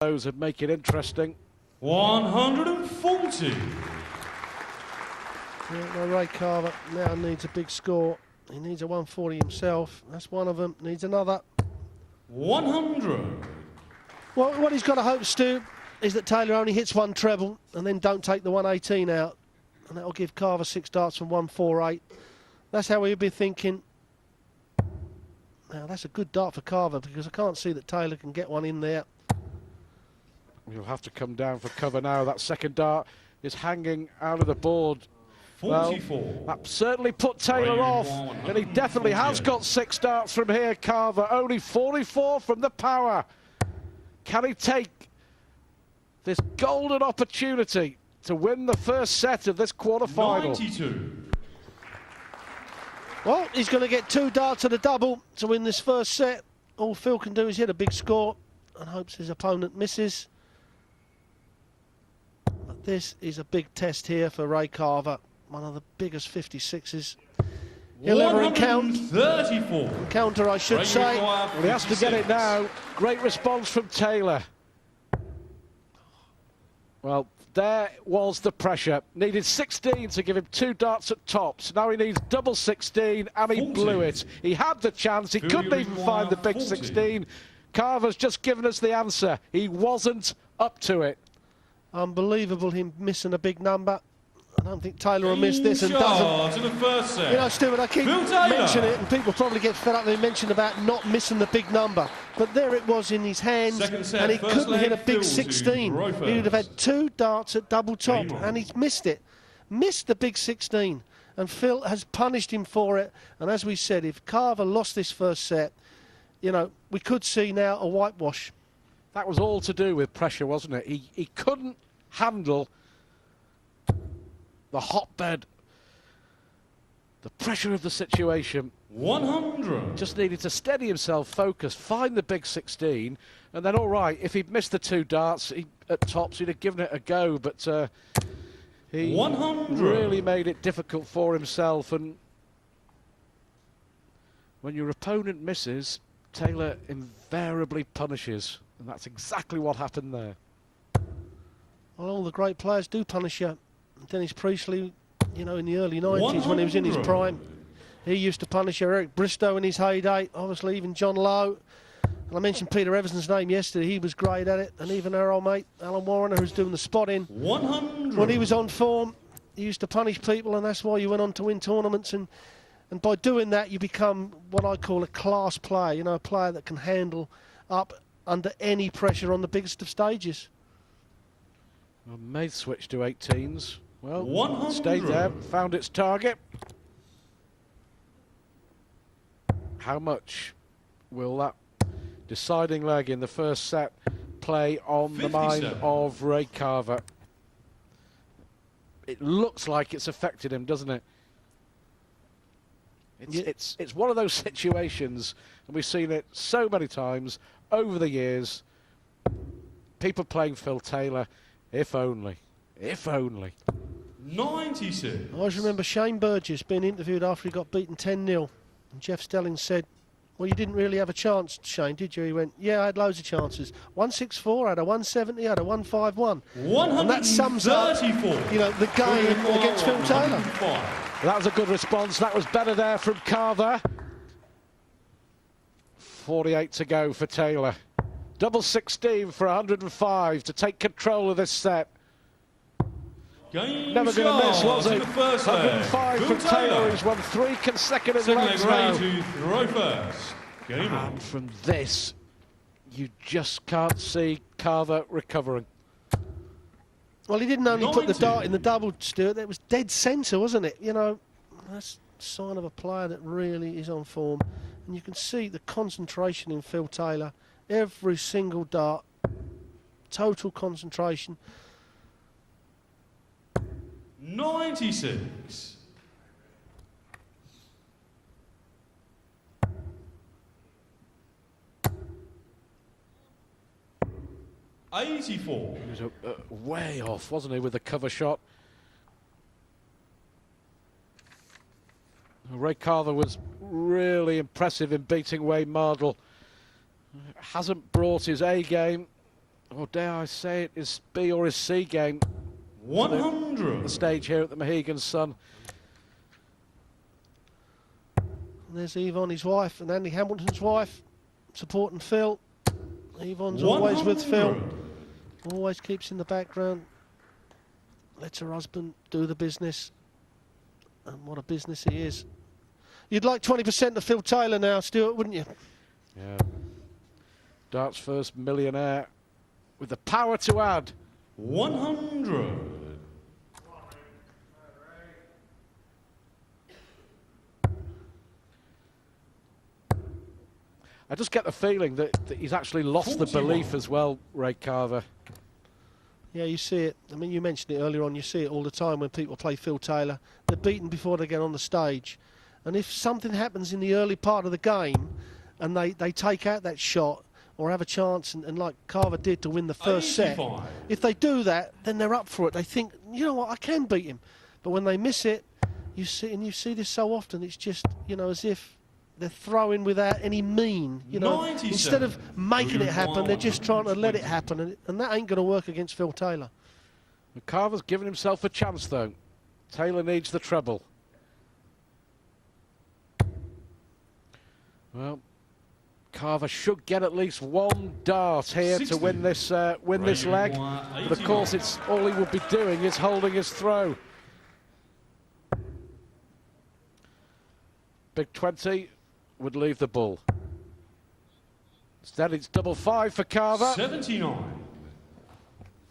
those and make it interesting. 140. Yeah, Ray Carver now needs a big score. He needs a 140 himself. That's one of them. Needs another. 100. Well, what he's got to hope, Stu, is that Taylor only hits one treble and then don't take the 118 out. And that'll give Carver 6 darts from 148. That's how he'll be thinking. Now, that's a good dart for Carver because I can't see that Taylor can get one in there. You'll have to come down for cover now. That second dart is hanging out of the board. 44. Well, that certainly put Taylor off, and he definitely has got 6 darts from here, Carver. Only 44 from the power. Can he take this golden opportunity to win the first set of this quarter-final? 92. Well, he's going to get 2 darts at a double to win this first set. All Phil can do is hit a big score and hopes his opponent misses. But this is a big test here for Ray Carver. One of the biggest 56s he'll ever encounter, I should say. Well, he has to get it now. Great response from Taylor. Well, there was the pressure. Needed 16 to give him 2 darts at tops. Now he needs double 16, and he blew it. He had the chance. He couldn't even find the big 16. Carver's just given us the answer. He wasn't up to it. Unbelievable, him missing a big number. I don't think Taylor will miss this and doesn't. In the first set. You know, Stuart, I keep mentioning it, and people probably get fed up when they mention about not missing the big number. But there it was in his hands, and he couldn't hit a big 16. He would have had 2 darts at double top, and he's missed it. Missed the big 16. And Phil has punished him for it. And as we said, if Carver lost this first set, you know, we could see now a whitewash. That was all to do with pressure, wasn't it? He couldn't handle the hotbed, the pressure of the situation. 100. Just needed to steady himself, focus, find the big 16, and then all right, if he'd missed the 2 darts at tops, he'd have given it a go, but he 100. really made it difficult for himself. And when your opponent misses, Taylor invariably punishes, and that's exactly what happened there. Well, all the great players do punish you. Dennis Priestley, you know, in the early 90s when he was in his prime, he used to punish Eric Bristow in his heyday, obviously even John Lowe. And I mentioned Peter Everson's name yesterday, he was great at it, and even our old mate Alan Warner, who's doing the spotting. 100. When he was on form, he used to punish people, and that's why you went on to win tournaments, and by doing that you become what I call a class player, you know, a player that can handle up under any pressure on the biggest of stages. Well, may switch to 18s. Well, 100. Stayed there, found its target. How much will that deciding leg in the first set play on the mind of Ray Carver? It looks like it's affected him, doesn't it? It's one of those situations, and we've seen it so many times over the years. People playing Phil Taylor, if only, if only. 96. I always remember Shane Burgess being interviewed after he got beaten 10-0. And Jeff Stelling said, well, you didn't really have a chance, Shane, did you? He went, yeah, I had loads of chances. 164, I had a 170, I had a 151. 134. And that sums up, you know, the game against Phil Taylor. That was a good response. That was better there from Carver. 48 to go for Taylor. Double 16 for 105 to take control of this set. Never going to miss, was it? 105 from Taylor, who's won 3 consecutive legs now. And from this, you just can't see Carver recovering. Well, he didn't only put the dart in the double, Stuart. It was dead centre, wasn't it? You know, that's a sign of a player that really is on form. And you can see the concentration in Phil Taylor. Every single dart, total concentration. 96. He was way off, wasn't he, with the cover shot? Ray Carver was really impressive in beating Wayne Mardle. Hasn't brought his A game or dare I say it, his B or his C game. 100. The stage here at the Mohegan Sun. And there's Yvonne, his wife, and Andy Hamilton's wife, supporting Phil. Yvonne's always with Phil, always keeps in the background, lets her husband do the business, and what a business he is. You'd like 20% to Phil Taylor now, Stuart, wouldn't you? Yeah. Darts first millionaire with the power to add. 100. I just get the feeling that he's actually lost the belief as well, Ray Carver. Yeah, you see it. I mean, you mentioned it earlier on. You see it all the time when people play Phil Taylor. They're beaten before they get on the stage. And if something happens in the early part of the game and they take out that shot or have a chance, and like Carver did to win the first set, if they do that, then they're up for it. They think, you know what, I can beat him. But when they miss it, you see this so often, it's just, you know, as if they're throwing without any mean, you know. Instead of making it happen, they're just trying to let it happen, and that ain't going to work against Phil Taylor. Carver's given himself a chance, though. Taylor needs the treble. Well, Carver should get at least one dart here to win this leg. But of course, it's all he would be doing is holding his throw. Big 20 would leave the bull. Instead, it's double 5 for Carver. 79.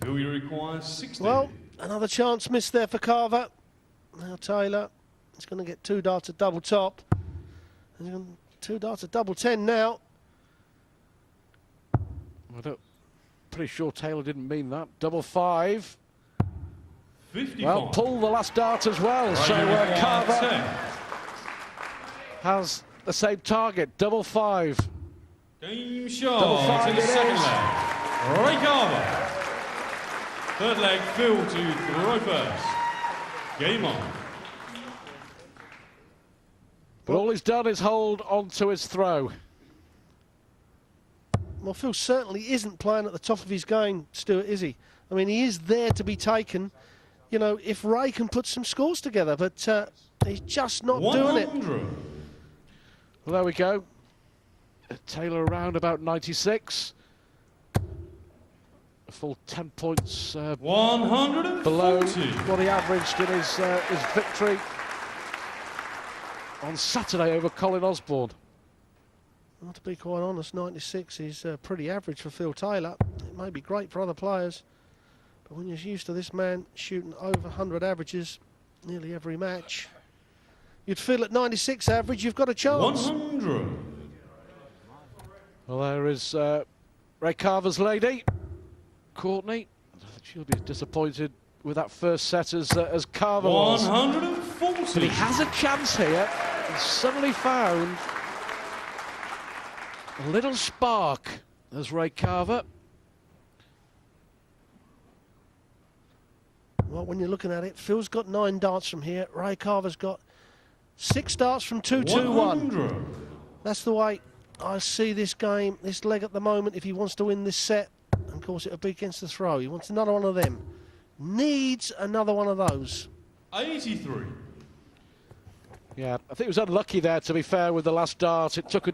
Failure requires 60. Well, another chance missed there for Carver. Now Taylor is going to get 2 darts at double top. He's going 2 darts at double 10 now. Pretty sure Taylor didn't mean that. Double 5. 55. Well, pull the last dart as well. So Carver has the same target, double 5. Game shot. Double 5 to the it second is. leg. Ray Carver. Third leg, Phil to throw first. Game on. But all he's done is hold onto his throw. Well, Phil certainly isn't playing at the top of his game, Stuart, is he? I mean, he is there to be taken, you know, if Ray can put some scores together, but he's just not 100. doing it. Well, there we go. Taylor around about 96. A full 10 points 140. below what he averaged in his victory on Saturday over Colin Osborne. Well, to be quite honest, 96 is pretty average for Phil Taylor. It may be great for other players, but when you're used to this man shooting over 100 averages nearly every match, you'd feel at 96 average you've got a chance. 100. Well, there is Ray Carver's lady, Courtney. She'll be disappointed with that first set as Carver was. 140. But he has a chance here. He's suddenly found a little spark. There's Ray Carver. Well, when you're looking at it, Phil's got 9 darts from here. Ray Carver's got 6 darts from 2-2-1. That's the way I see this game, this leg at the moment. If he wants to win this set, of course it'll be against the throw. He wants another one of them. Needs another one of those. 83. Yeah, I think he was unlucky there, to be fair, with the last dart. It took a